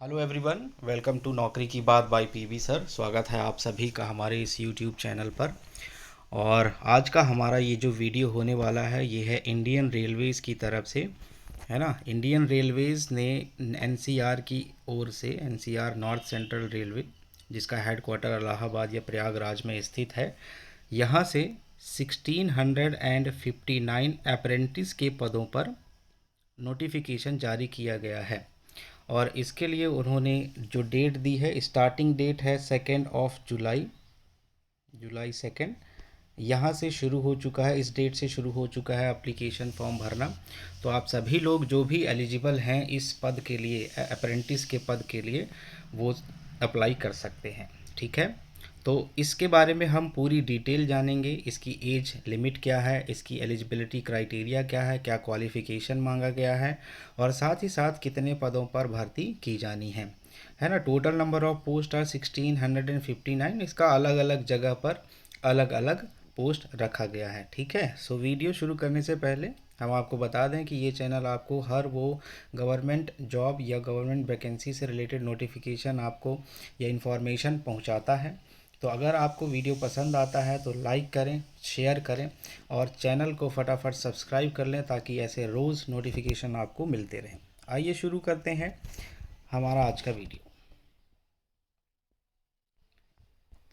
Hello everyone, welcome to नौकरी की बात बाय पीवी सर। स्वागत है आप सभी का हमारे इस यूट्यूब चैनल पर। और आज का हमारा ये जो वीडियो होने वाला है ये है इंडियन रेलवेज़ की तरफ से, है ना। इंडियन रेलवेज़ ने एनसीआर की ओर से, एनसीआर नॉर्थ सेंट्रल रेलवे, जिसका हेडक्वार्टर इलाहाबाद या प्रयागराज में स्थित है, यहाँ से 1659 अप्रेंटिस के पदों पर नोटिफिकेशन जारी किया गया है। और इसके लिए उन्होंने जो डेट दी है, स्टार्टिंग डेट है 2 जुलाई, जुलाई 2। यहाँ से शुरू हो चुका है, इस डेट से शुरू हो चुका है एप्लीकेशन फॉर्म भरना। तो आप सभी लोग जो भी एलिजिबल हैं इस पद के लिए, अप्रेंटिस के पद के लिए, वो अप्लाई कर सकते हैं। ठीक है, तो इसके बारे में हम पूरी डिटेल जानेंगे। इसकी एज लिमिट क्या है, इसकी एलिजिबिलिटी क्राइटेरिया क्या है, क्या क्वालिफ़िकेशन मांगा गया है, और साथ ही साथ कितने पदों पर भर्ती की जानी है ना। Total number of post are 1659। इसका अलग अलग जगह पर अलग अलग पोस्ट रखा गया है। ठीक है, सो वीडियो शुरू करने से पहले हम आपको बता दें कि ये चैनल आपको हर वो गवर्नमेंट जॉब या गवर्नमेंट वैकेंसी से रिलेटेड नोटिफिकेशन आपको या इन्फॉर्मेशन पहुंचाता है। तो अगर आपको वीडियो पसंद आता है तो लाइक करें, शेयर करें और चैनल को फटाफट सब्सक्राइब कर लें ताकि ऐसे रोज़ नोटिफिकेशन आपको मिलते रहें। आइए शुरू करते हैं हमारा आज का वीडियो।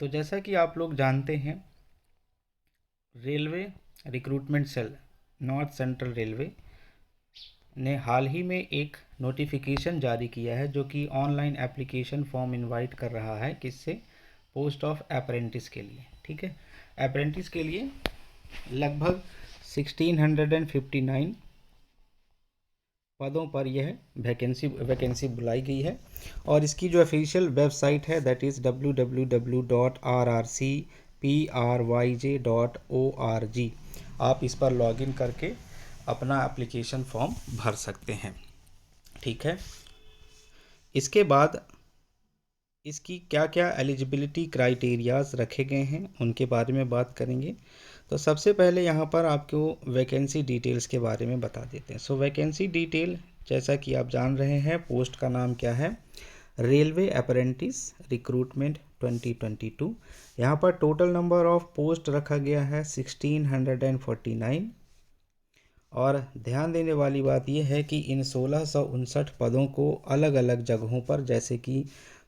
तो जैसा कि आप लोग जानते हैं, railway recruitment cell north central railway ने हाल ही में एक नोटिफिकेशन जारी किया है जो कि ऑनलाइन एप्लीकेशन फॉर्म इनवाइट कर रहा है, किससे, पोस्ट ऑफ अप्रेंटिस के लिए। ठीक है, अप्रेंटिस के लिए लगभग 1659 पदों पर यह वैकेंसी बुलाई गई है। और इसकी जो ऑफिशियल वेबसाइट है दैट इज़ www.rrcpryj.org। आप इस पर लॉगिन करके अपना एप्लीकेशन फॉर्म भर सकते हैं। ठीक है, इसके बाद इसकी क्या क्या एलिजिबिलिटी क्राइटेरियाज रखे गए हैं उनके बारे में बात करेंगे। तो सबसे पहले यहाँ पर आपको वैकेंसी डिटेल्स के बारे में बता देते हैं। सो वैकेंसी डिटेल, जैसा कि आप जान रहे हैं, पोस्ट का नाम क्या है, रेलवे अप्रेंटिस रिक्रूटमेंट 2022। यहाँ पर टोटल नंबर ऑफ पोस्ट रखा गया है 1649। और ध्यान देने वाली बात यह है कि इन 1659 पदों को अलग अलग जगहों पर, जैसे कि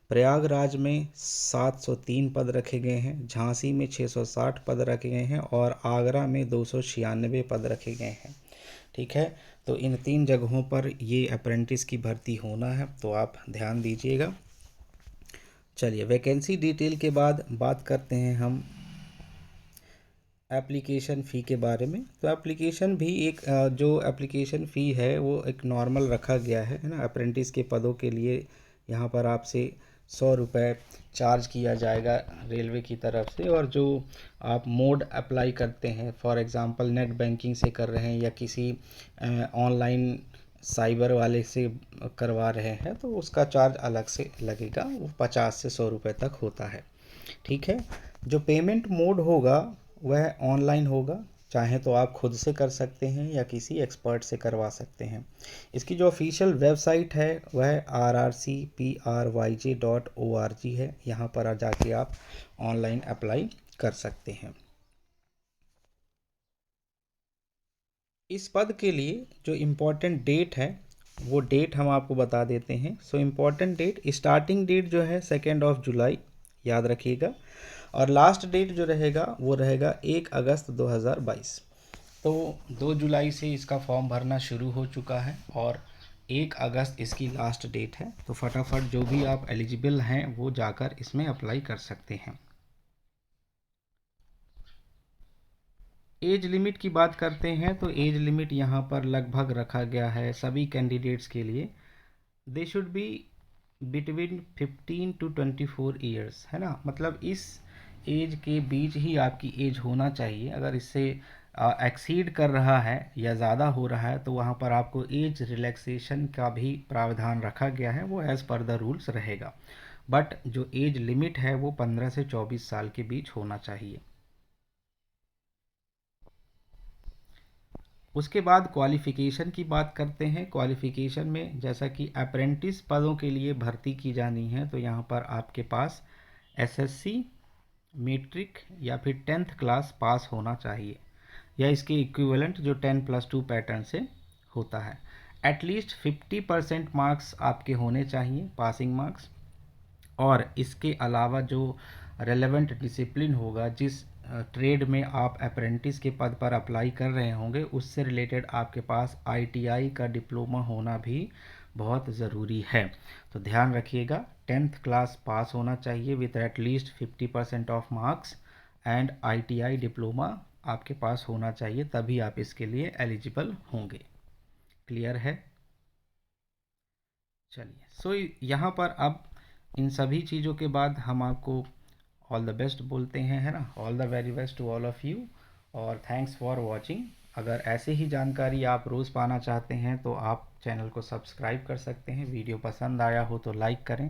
प्रयागराज में 703 पद रखे गए हैं, झांसी में 660 पद रखे गए हैं और आगरा में 296 पद रखे गए हैं। ठीक है, तो इन 3 जगहों पर ये अप्रेंटिस की भर्ती होना है, तो आप ध्यान दीजिएगा। चलिए, वैकेंसी डिटेल के बाद बात करते हैं हम एप्लीकेशन फ़ी के बारे में। तो एप्लीकेशन भी एक जो एप्लीकेशन फ़ी है वो एक नॉर्मल रखा गया है ना। अप्रेंटिस के पदों के लिए यहाँ पर आपसे 100 रुपये चार्ज किया जाएगा रेलवे की तरफ से। और जो आप मोड अप्लाई करते हैं, फॉर एग्ज़ाम्पल नेट बैंकिंग से कर रहे हैं या किसी ऑनलाइन साइबर वाले से करवा रहे हैं, तो उसका चार्ज अलग से लगेगा, वो 50 से 100 रुपये तक होता है। ठीक है, जो पेमेंट मोड होगा वह ऑनलाइन होगा, चाहे तो आप खुद से कर सकते हैं या किसी एक्सपर्ट से करवा सकते हैं। इसकी जो ऑफिशियल वेबसाइट है वह rrcpryj.org है, यहाँ पर जाके आप ऑनलाइन अप्लाई कर सकते हैं। इस पद के लिए जो इम्पोर्टेंट डेट है वो डेट हम आपको बता देते हैं। So important date, starting date जो है 2 जुलाई, याद रखिएगा। और लास्ट डेट जो रहेगा वो रहेगा 1 अगस्त 2022। तो 2 जुलाई से इसका फॉर्म भरना शुरू हो चुका है और 1 अगस्त इसकी लास्ट डेट है। तो फटाफट जो भी आप एलिजिबल हैं वो जाकर इसमें अप्लाई कर सकते हैं। एज लिमिट की बात करते हैं तो एज लिमिट यहाँ पर लगभग रखा गया है सभी कैंडिडेट्स के लिए, they should be between 15 to 24 years, है ना। मतलब इस एज के बीच ही आपकी एज होना चाहिए। अगर इससे एक्सीड कर रहा है या ज़्यादा हो रहा है तो वहाँ पर आपको एज रिलैक्सेशन का भी प्रावधान रखा गया है, वो एज़ पर द रूल्स रहेगा। बट जो एज लिमिट है वो 15 से 24 साल के बीच होना चाहिए। उसके बाद क्वालिफ़िकेशन की बात करते हैं। क्वालिफ़िकेशन में जैसा कि अप्रेंटिस पदों के लिए भर्ती की जानी है तो यहाँ पर आपके पास एसएससी, मैट्रिक या फिर 10th क्लास पास होना चाहिए या इसके इक्विवेलेंट जो 10+2 पैटर्न से होता है। एटलीस्ट 50% मार्क्स आपके होने चाहिए, पासिंग मार्क्स। और इसके अलावा जो रेलेवेंट डिसिप्लिन होगा, जिस ट्रेड में आप अप्रेंटिस के पद पर अप्लाई कर रहे होंगे, उससे रिलेटेड आपके पास आईटीआई का डिप्लोमा होना भी बहुत ज़रूरी है। तो ध्यान रखिएगा, 10th क्लास पास होना चाहिए with at least 50% of marks and ITI diploma आपके पास होना चाहिए, तभी आप इसके लिए एलिजिबल होंगे। क्लियर है? चलिए, सो यहाँ पर अब इन सभी चीज़ों के बाद हम आपको ऑल द बेस्ट बोलते हैं, है ना। All the very best to all of you और थैंक्स फॉर वॉचिंग। अगर ऐसे ही जानकारी आप रोज़ पाना चाहते हैं तो आप चैनल को सब्सक्राइब कर सकते हैं। वीडियो पसंद आया हो तो लाइक करें,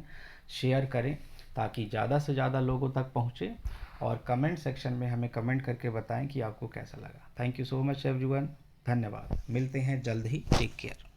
शेयर करें ताकि ज़्यादा से ज़्यादा लोगों तक पहुँचे, और कमेंट सेक्शन में हमें कमेंट करके बताएं कि आपको कैसा लगा। Thank you so much everyone. धन्यवाद। मिलते हैं जल्द ही। Take care.